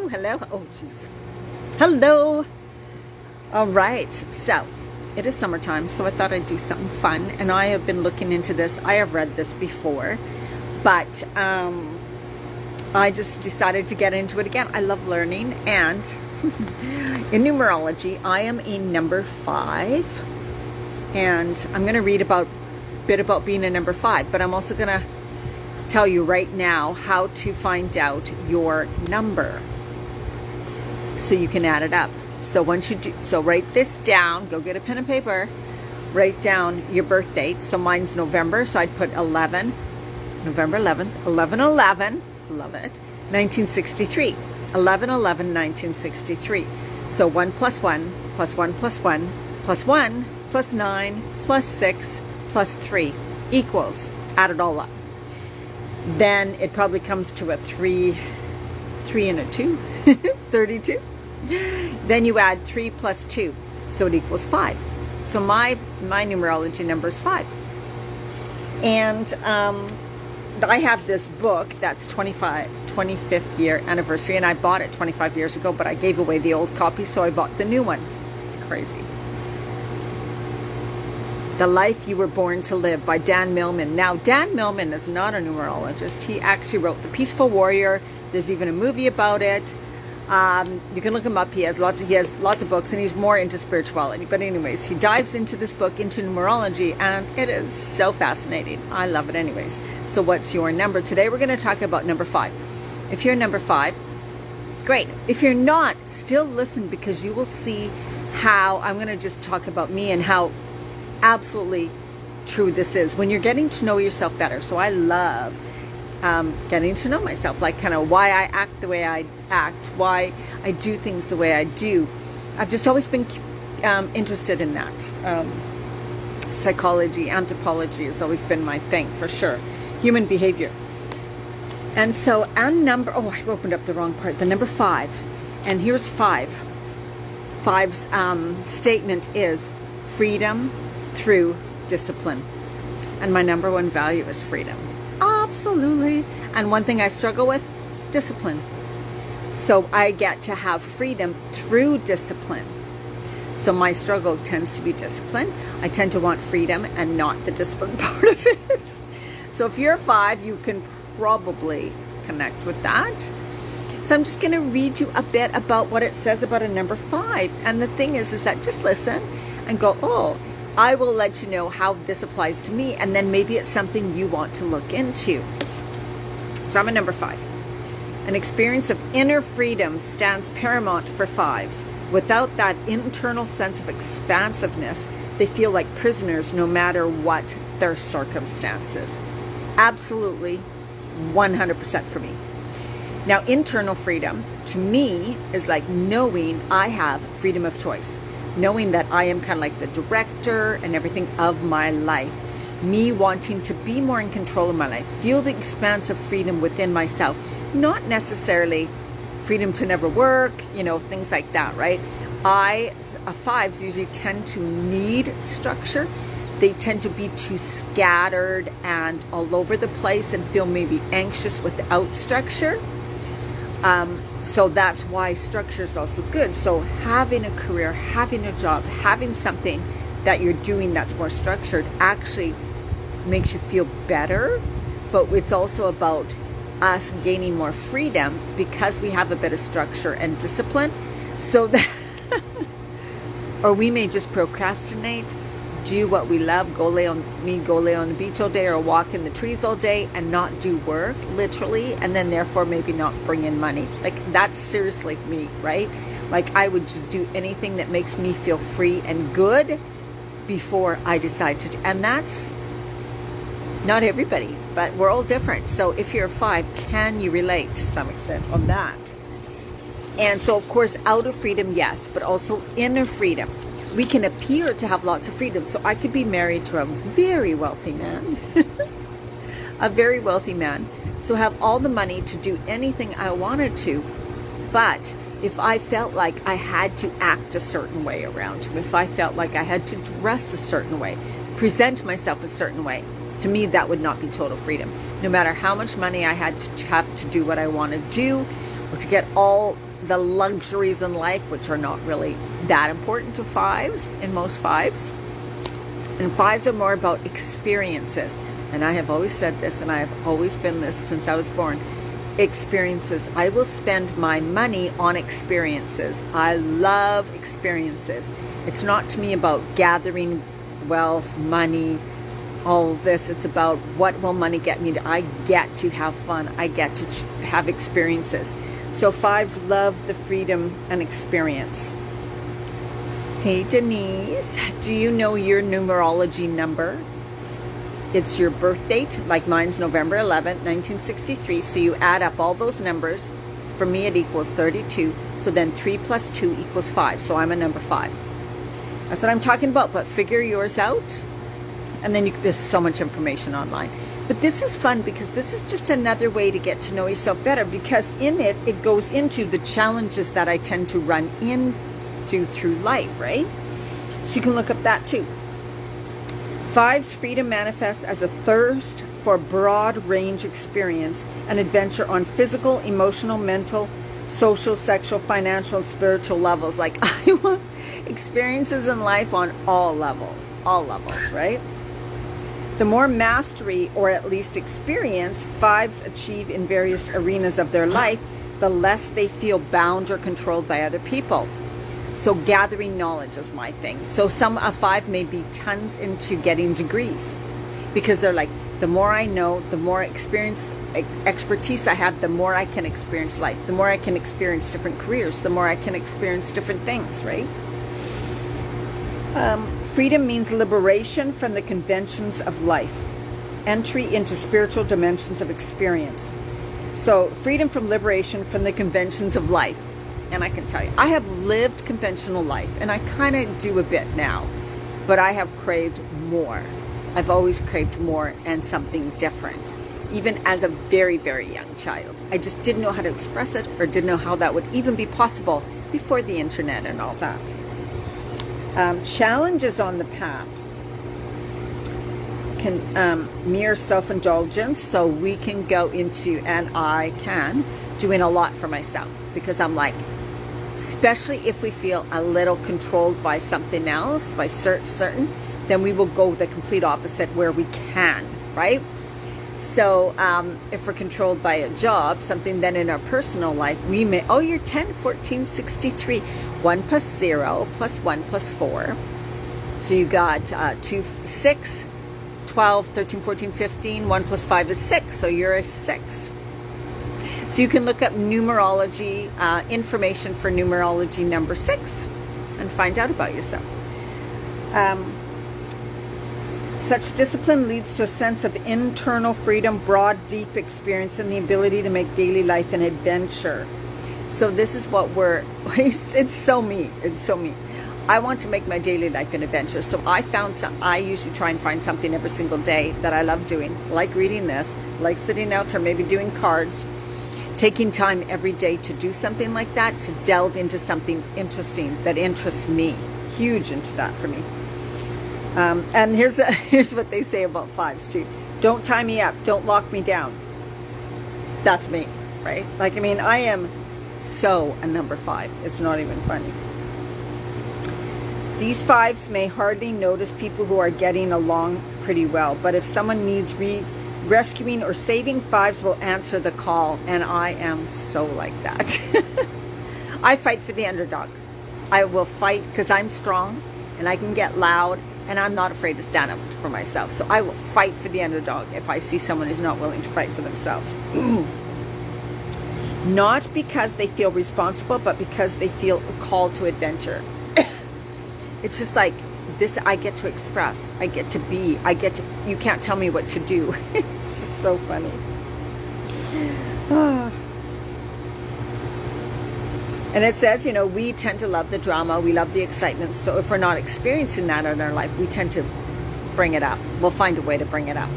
Hello. Oh, jeez. Hello. All right. So it is summertime, so I thought I'd do something fun. And I have been looking into this. I have read this before, but I just decided to get into it again. I love learning. And in numerology, I am a number 5. And I'm going to read a bit about being a number 5, but I'm also going to tell you right now how to find out your number so you can add it up. So once you do, so write this down, go get a pen and paper, write down your birth date. So mine's November, so I'd put November 11th, 11/11, love it, 1963, 11/11/1963. So 1 plus 1 plus 1 plus 1 plus 1 plus 9 plus 6 plus 3 equals, add it all up. Then it probably comes to a 3 and a 2, 32. Then you add 3 plus 2, so it equals 5. So my numerology number is 5. And I have this book that's 25th year anniversary, and I bought it 25 years ago, but I gave away the old copy, so I bought the new one. Crazy. The Life You Were Born to Live by Dan Millman. Now, Dan Millman is not a numerologist. He actually wrote The Peaceful Warrior. There's even a movie about it. You can look him up. He has lots of books, and he's more into spirituality. But anyways, he dives into this book, into numerology, and it is so fascinating. I love it anyways. So what's your number? Today we're going to talk about number 5. If you're number 5, great. If you're not, still listen, because you will see how I'm going to just talk about me and how absolutely true this is when you're getting to know yourself better. So I love getting to know myself, like kind of why I act the way I act, why I do things the way I do. I've just always been interested in that. Psychology, anthropology has always been my thing, for sure. Human behavior. And so, I opened up the wrong part. The number 5, and here's 5. 5's statement is freedom through discipline. And my number 1 value is freedom. Absolutely. And one thing I struggle with, discipline. So I get to have freedom through discipline. So my struggle tends to be discipline. I tend to want freedom and not the discipline part of it. So if you're a 5, you can probably connect with that. So I'm just going to read you a bit about what it says about a number 5. And the thing is that just listen and go, oh, I will let you know how this applies to me, and then maybe it's something you want to look into. So I'm a number 5. An experience of inner freedom stands paramount for 5s. Without that internal sense of expansiveness, they feel like prisoners no matter what their circumstances. Absolutely, 100% for me. Now, internal freedom, to me, is like knowing I have freedom of choice. Knowing that I am kind of like the director and everything of my life. Me wanting to be more in control of my life. Feel the expanse of freedom within myself. Not necessarily freedom to never work, things like that, right? 5s usually tend to need structure. They tend to be too scattered and all over the place and feel maybe anxious without structure. So that's why structure is also good. So having a career, having a job, having something that you're doing that's more structured actually makes you feel better. But it's also about us gaining more freedom because we have a bit of structure and discipline. So that, or we may just procrastinate, do what we love, go lay on the beach all day or walk in the trees all day and not do work, literally, and then therefore maybe not bring in money. Like, that's seriously me, right? Like, I would just do anything that makes me feel free and good before I decide to. And that's not everybody, but we're all different. So if you're a 5, can you relate to some extent on that? And so, of course, outer freedom, yes, but also inner freedom. We can appear to have lots of freedom. So I could be married to a very wealthy man, a very wealthy man. So have all the money to do anything I wanted to. But if I felt like I had to act a certain way around him, if I felt like I had to dress a certain way, present myself a certain way, to me, that would not be total freedom. No matter how much money I had to have to do what I want to do, or to get all the luxuries in life, which are not really that important to fives, in most fives. And fives are more about experiences. And I have always said this, and I have always been this since I was born. Experiences. I will spend my money on experiences. I love experiences. It's not to me about gathering wealth, money, all of this. It's about what will money get me to. I get to have fun. I get to have experiences. So fives love the freedom and experience. Hey Denise, do you know your numerology number? It's your birth date, like mine's November 11th, 1963. So you add up all those numbers. For me, it equals 32. So then 3 plus 2 equals 5. So I'm a number 5. That's what I'm talking about. But figure yours out. And then there's so much information online. But this is fun because this is just another way to get to know yourself better. Because in it, it goes into the challenges that I tend to run into through life, right? So you can look up that too. Fives freedom manifests as a thirst for broad range experience and adventure on physical, emotional, mental, social, sexual, financial, and spiritual levels. Like I want experiences in life on all levels, right? The more mastery or at least experience fives achieve in various arenas of their life, the less they feel bound or controlled by other people. So gathering knowledge is my thing. So a five may be tons into getting degrees because they're like, the more I know, the more expertise I have, the more I can experience life, the more I can experience different careers, the more I can experience different things, right? Freedom means liberation from the conventions of life, entry into spiritual dimensions of experience. So freedom from liberation from the conventions of life. And I can tell you, I have lived conventional life, and I kind of do a bit now, but I have craved more. I've always craved more and something different, even as a very, very young child. I just didn't know how to express it or didn't know how that would even be possible before the internet and all that. Challenges on the path can mere self-indulgence, so we can go into, and I can, doing a lot for myself because I'm like, especially if we feel a little controlled by something else, by certain, then we will go the complete opposite where we can, right? So if we're controlled by a job, something, then in our personal life, we may, oh, you're 10, 14, 63. 1 plus 0 plus 1 plus 4. So you got 2, 6, 12, 13, 14, 15. 1 plus 5 is 6. So you're a 6. So you can look up numerology, information for numerology number 6 and find out about yourself. Such discipline leads to a sense of internal freedom, broad, deep experience, and the ability to make daily life an adventure. So this is what it's so me. It's so me. I want to make my daily life an adventure. So I usually try and find something every single day that I love doing, like reading this, like sitting out or maybe doing cards, taking time every day to do something like that, to delve into something interesting that interests me. Huge into that for me. And here's what they say about fives too. Don't tie me up. Don't lock me down. That's me, right? Like, I mean, I am so a number 5. It's not even funny. These fives may hardly notice people who are getting along pretty well, but if someone needs rescuing or saving, fives will answer the call, and I am so like that. I fight for the underdog. I will fight because I'm strong and I can get loud, and I'm not afraid to stand up for myself. So I will fight for the underdog if I see someone who's not willing to fight for themselves. Not because they feel responsible, but because they feel a call to adventure. It's just like this, I get to express, I get to be, you can't tell me what to do. It's just so funny. And it says, you know, we tend to love the drama, we love the excitement. So if we're not experiencing that in our life, we tend to bring it up. We'll find a way to bring it up.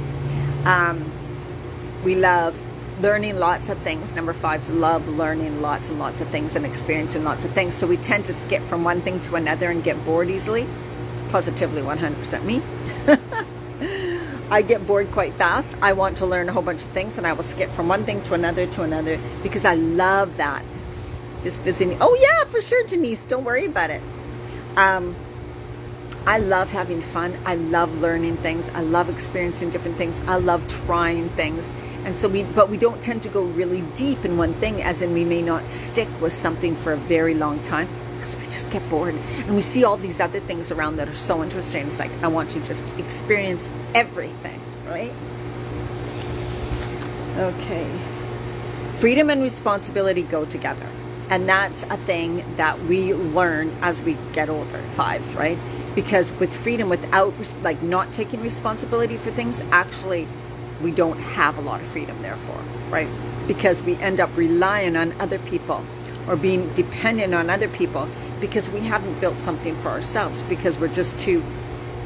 We love learning lots of things. Number 5s love learning lots and lots of things and experiencing lots of things. So we tend to skip from one thing to another and get bored easily. Positively 100% me. I get bored quite fast. I want to learn a whole bunch of things, and I will skip from one thing to another because I love that. Just visiting. Oh yeah, for sure, Denise. Don't worry about it. I love having fun. I love learning things. I love experiencing different things. I love trying things. And so but we don't tend to go really deep in one thing, as in we may not stick with something for a very long time because we just get bored. And we see all these other things around that are so interesting. It's like, I want to just experience everything, right? Okay. Freedom and responsibility go together. And that's a thing that we learn as we get older, fives, right? Because with freedom, without like not taking responsibility for things, actually we don't have a lot of freedom, therefore, right? Because we end up relying on other people or being dependent on other people because we haven't built something for ourselves, because we're just too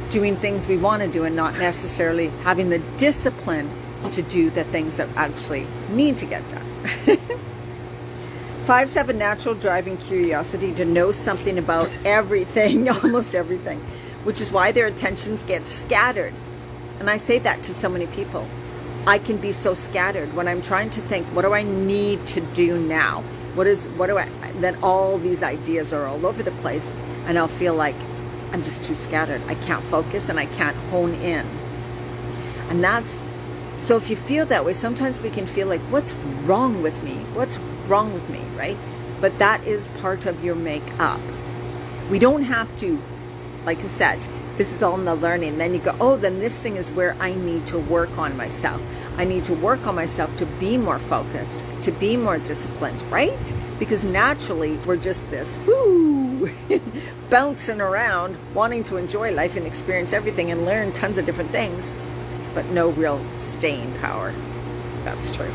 doing things we want to do and not necessarily having the discipline to do the things that actually need to get done. Fives have a natural driving curiosity to know something about everything, almost everything, which is why their attentions get scattered. And I say that to so many people. I can be so scattered when I'm trying to think, what do I need to do now? Then all these ideas are all over the place, and I'll feel like I'm just too scattered. I can't focus and I can't hone in. And so if you feel that way, sometimes we can feel like, what's wrong with me? What's wrong with me, right? But that is part of your makeup. We don't have to, like I said, this is all in the learning. Then you go, oh, then this thing is where I need to work on myself. I need to work on myself to be more focused, to be more disciplined, right? Because naturally we're just this bouncing around, wanting to enjoy life and experience everything and learn tons of different things, but no real staying power. That's true.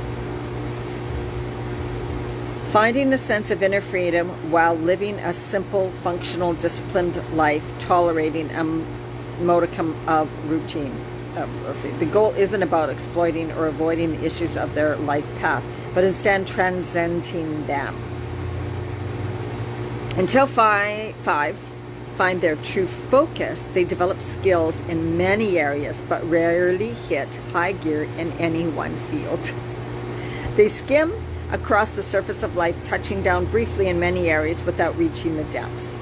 Finding the sense of inner freedom while living a simple, functional, disciplined life, tolerating a modicum of routine. Let's see. The goal isn't about exploiting or avoiding the issues of their life path, but instead transcending them. Until fives find their true focus, they develop skills in many areas, but rarely hit high gear in any one field. They skim across the surface of life, touching down briefly in many areas without reaching the depths.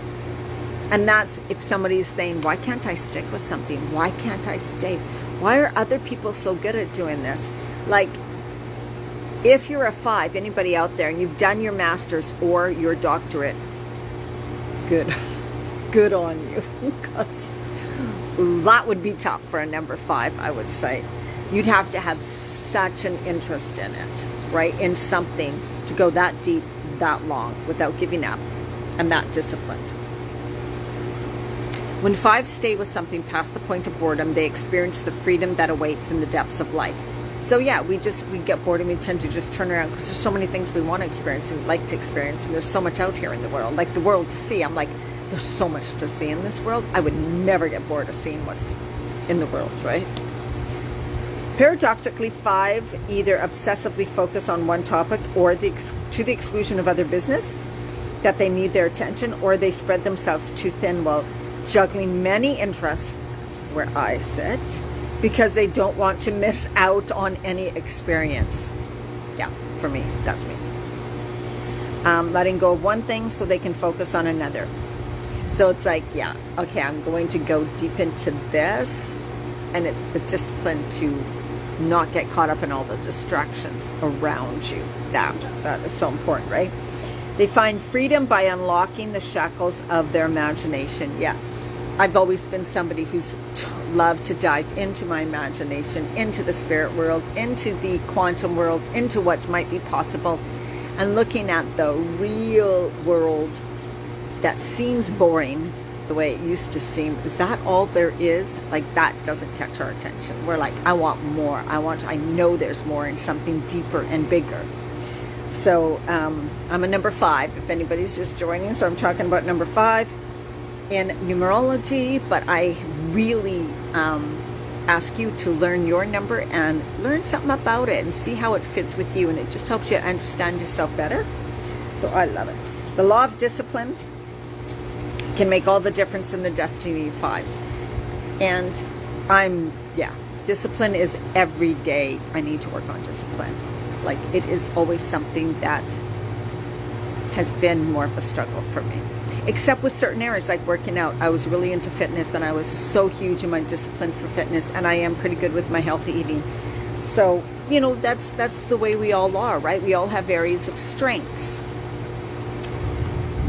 And that's if somebody is saying, why can't I stick with something? Why can't I stay? Why are other people so good at doing this? Like, if you're a five, anybody out there, and you've done your master's or your doctorate, good on you. Because that would be tough for a number five, I would say. You'd have to have such an interest in it, right? In something to go that deep, that long, without giving up, and that disciplined. When fives stay with something past the point of boredom, they experience the freedom that awaits in the depths of life. So yeah, we get bored and we tend to just turn around because there's so many things we want to experience and like to experience, and there's so much out here in the world, like the world to see. I'm like, there's so much to see in this world. I would never get bored of seeing what's in the world, right? Paradoxically, five either obsessively focus on one topic or to the exclusion of other business that they need their attention, or they spread themselves too thin while juggling many interests. That's where I sit, because they don't want to miss out on any experience. Yeah, for me, that's me. Letting go of one thing so they can focus on another. So it's like, yeah, okay, I'm going to go deep into this, and it's the discipline to not get caught up in all the distractions around you. That is so important, right? They find freedom by unlocking the shackles of their imagination. Yeah, I've always been somebody who's loved to dive into my imagination, into the spirit world, into the quantum world, into what might be possible, and looking at the real world that seems boring the way it used to seem. Is that all there is? Like, that doesn't catch our attention. We're like, I want more. I know there's more and something deeper and bigger. So I'm a number five, if anybody's just joining. So I'm talking about number five in numerology, but I really ask you to learn your number and learn something about it and see how it fits with you, and it just helps you understand yourself better. So I love it. The law of discipline can make all the difference in the destiny of fives. And discipline is every day. I need to work on discipline. Like, it is always something that has been more of a struggle for me. Except with certain areas like working out. I was really into fitness, and I was so huge in my discipline for fitness, and I am pretty good with my healthy eating. So, you know, that's the way we all are, right? We all have areas of strengths.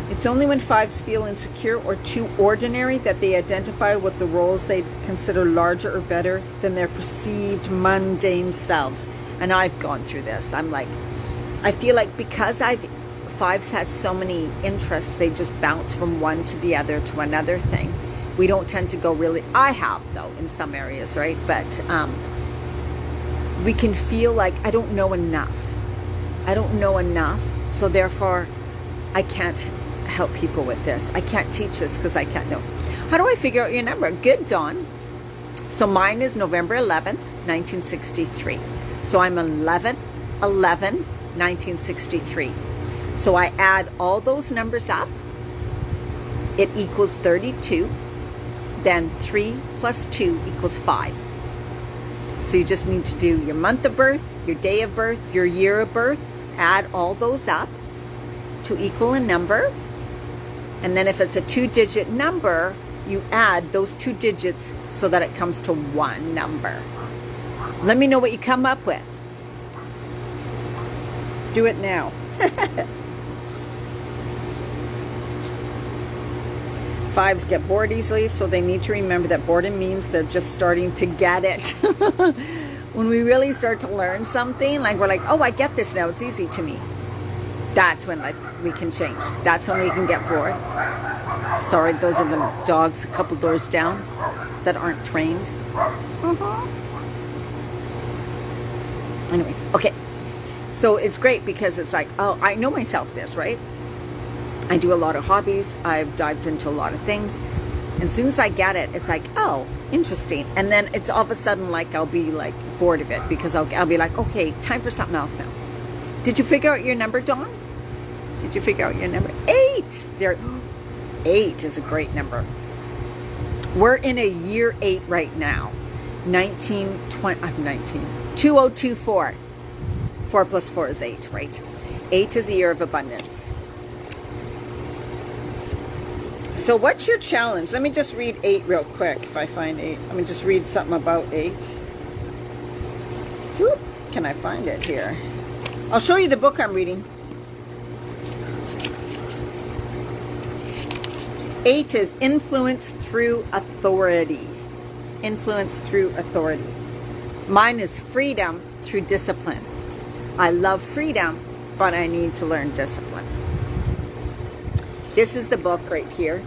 It's only when fives feel insecure or too ordinary that they identify with the roles they consider larger or better than their perceived mundane selves. And I've gone through this. I'm like, I feel like because fives had so many interests, they just bounce from one to the other to another thing. We don't tend to go really, I have though in some areas, right? But we can feel like I don't know enough. I don't know enough, so therefore I can't help people with this. I can't teach this because I can't know. How do I figure out your number? Good, Dawn. So mine is November 11th, 1963. So I'm 11/11/1963. So I add all those numbers up. It equals 32. Then 3 plus 2 equals 5. So you just need to do your month of birth, your day of birth, your year of birth, add all those up to equal a number. And then if it's a 2-digit number, you add those 2 digits so that it comes to one number. Let me know what you come up with. Do it now. Fives get bored easily, so they need to remember that boredom means they're just starting to get it. When we really start to learn something, like we're like, oh, I get this now, it's easy to me. That's when we can change. That's when we can get bored. Sorry, those are the dogs a couple doors down that aren't trained. Anyways, okay. So it's great because it's like, oh, I know myself this, right? I do a lot of hobbies. I've dived into a lot of things. And as soon as I get it, it's like, oh, interesting. And then it's all of a sudden like I'll be like bored of it because I'll be like, okay, time for something else now. Did you figure out your number, Dawn? Did you figure out your number? 8. There. 8 is a great number. We're in a year 8 right now. 2024. 4 plus 4 is 8, right? 8 is a year of abundance. So what's your challenge? Let me just read 8 real quick if I find 8. Let me just read something about 8. Whoop, can I find it here? I'll show you the book I'm reading. 8 is influence through authority. Influence through authority. Mine is freedom through discipline. I love freedom, but I need to learn discipline. This is the book right here,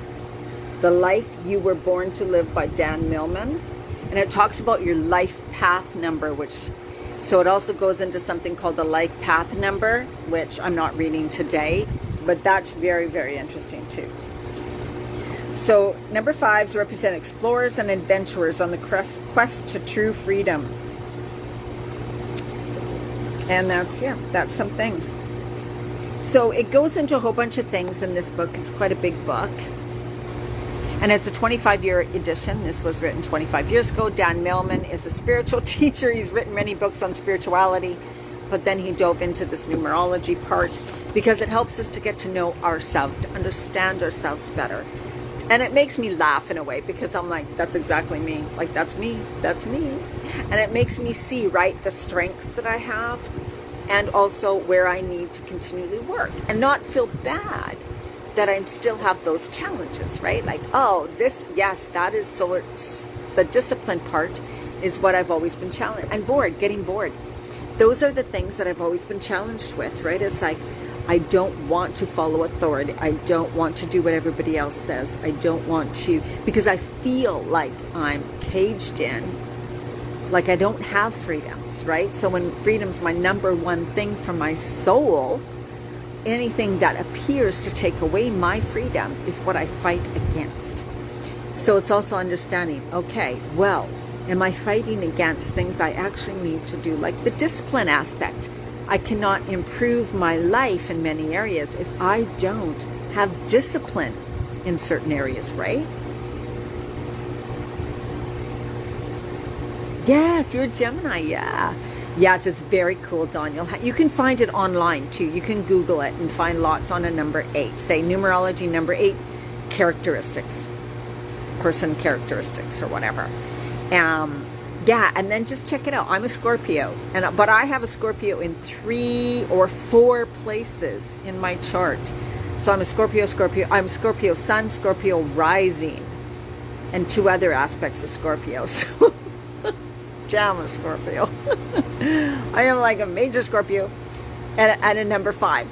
The Life You Were Born to Live by Dan Millman. And it talks about your life path number, so it also goes into something called the life path number, which I'm not reading today, but that's very, very interesting too. So number 5s represent explorers and adventurers on the quest to true freedom. And that's some things. So it goes into a whole bunch of things in this book. It's quite a big book. And it's a 25-year edition. This was written 25 years ago. Dan Millman is a spiritual teacher. He's written many books on spirituality, but then he dove into this numerology part because it helps us to get to know ourselves, to understand ourselves better. And it makes me laugh in a way because I'm like, that's exactly me. Like, that's me. That's me. And it makes me see, right, the strengths that I have and also where I need to continually work and not feel bad that I still have those challenges, right? Like, oh, that is so, the discipline part is what I've always been challenged. And getting bored. Those are the things that I've always been challenged with, right? It's like, I don't want to follow authority. I don't want to do what everybody else says. I don't want to, because I feel like I'm caged in, like I don't have freedoms, right? So when freedom's my number one thing for my soul, anything that appears to take away my freedom is what I fight against. So it's also understanding, okay, well, am I fighting against things I actually need to do, like the discipline aspect? I cannot improve my life in many areas if I don't have discipline in certain areas, right? Yes, you're a Gemini, yeah. Yes, it's very cool, Dawn. You can find it online too. You can Google it and find lots on a number 8. Say numerology number 8 characteristics, person characteristics or whatever. Yeah, and then just check it out. I'm a Scorpio, but I have a Scorpio in 3 or 4 places in my chart. So I'm a Scorpio. I'm Scorpio Sun, Scorpio Rising, and 2 other aspects of Scorpio. So I'm a Scorpio. I am like a major Scorpio and a number 5.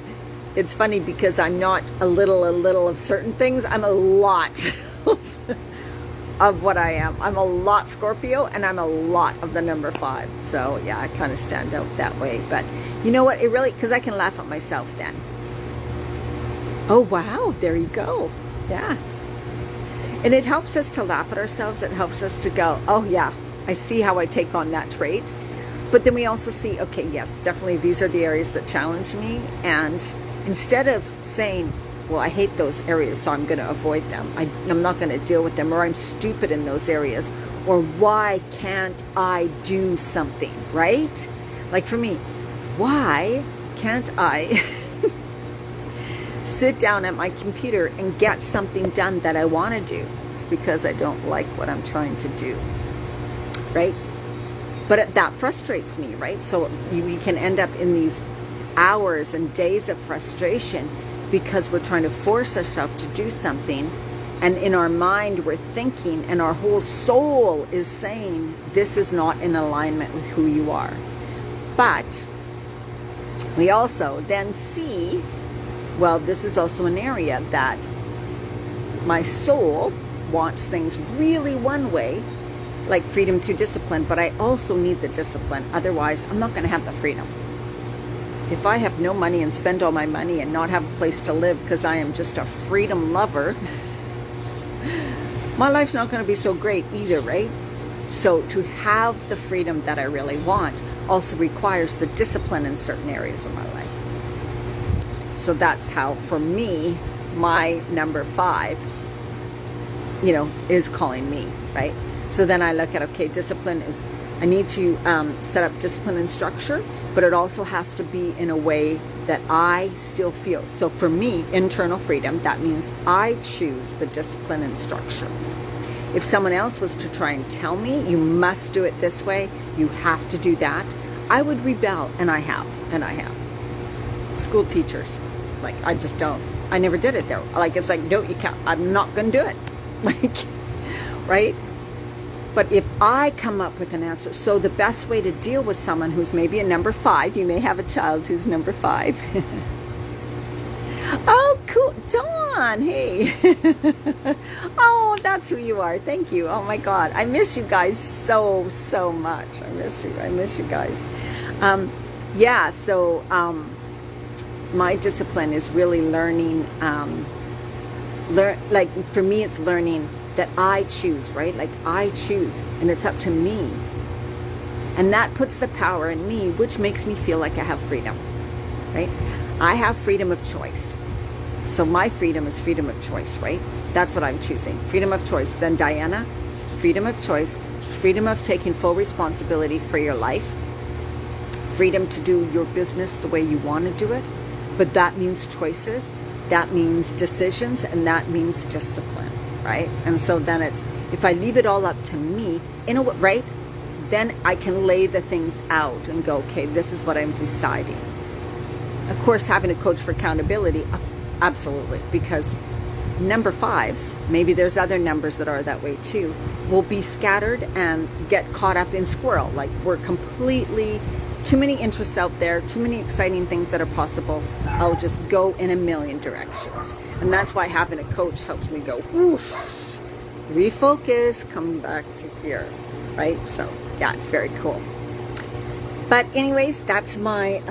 It's funny because I'm not a little of certain things. I'm a lot of what I am. I'm a lot Scorpio, and I'm a lot of the number 5. So yeah, I kind of stand out that way. But you know what? It really, because I can laugh at myself then. Oh wow, there you go. Yeah. And it helps us to laugh at ourselves. It helps us to go, oh yeah, I see how I take on that trait. But then we also see, okay, yes, definitely these are the areas that challenge me. And instead of saying, well, I hate those areas, so I'm going to avoid them. I'm not going to deal with them, or I'm stupid in those areas, or why can't I do something, right? Like for me, why can't I sit down at my computer and get something done that I want to do? It's because I don't like what I'm trying to do, right? But that frustrates me, right? So we can end up in these hours and days of frustration because we're trying to force ourselves to do something, and in our mind we're thinking, and our whole soul is saying this is not in alignment with who you are. But we also then see, well, this is also an area that my soul wants things really one way, like freedom through discipline, but I also need the discipline. Otherwise, I'm not going to have the freedom. If I have no money and spend all my money and not have a place to live because I am just a freedom lover, my life's not going to be so great either, right? So to have the freedom that I really want also requires the discipline in certain areas of my life. So that's how, for me, my number 5, is calling me, right? So then I look at, okay, discipline is, I need to set up discipline and structure, but it also has to be in a way that I still feel. So for me, internal freedom, that means I choose the discipline and structure. If someone else was to try and tell me, you must do it this way, you have to do that, I would rebel, and I have. School teachers, like, I just don't. I never did it though. Like, it's like, no, you can't, I'm not going to do it. Like, right? But if I come up with an answer, so the best way to deal with someone who's maybe a number 5, you may have a child who's number 5. Oh, cool. Dawn, hey. Oh, that's who you are. Thank you. Oh my God. I miss you guys so much. I miss you guys. Yeah, so my discipline is really learning, like for me it's learning that I choose, right? Like I choose, and it's up to me. And that puts the power in me, which makes me feel like I have freedom, right? I have freedom of choice. So my freedom is freedom of choice, right? That's what I'm choosing. Freedom of choice. Then Diana, freedom of choice, freedom of taking full responsibility for your life, freedom to do your business the way you want to do it. But that means choices, that means decisions, and that means discipline, right? And so then it's, if I leave it all up to me, right? Then I can lay the things out and go, okay, this is what I'm deciding. Of course, having a coach for accountability, absolutely, because number 5s, maybe there's other numbers that are that way too, will be scattered and get caught up in squirrel. Like we're completely, too many interests out there, too many exciting things that are possible. I'll just go in a million directions. And that's why having a coach helps me go, whoosh, refocus, come back to here, right? So yeah, it's very cool. But anyways, that's my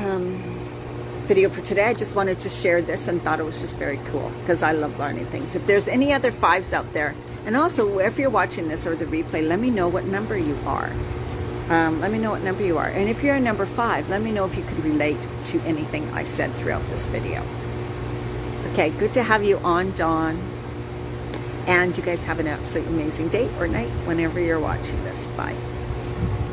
video for today. I just wanted to share this and thought it was just very cool because I love learning things. If there's any other 5s out there, and also if you're watching this or the replay, let me know what number you are. Let me know what number you are. And if you're a number 5, let me know if you could relate to anything I said throughout this video. Okay, good to have you on, Dawn. And you guys have an absolutely amazing day or night whenever you're watching this. Bye.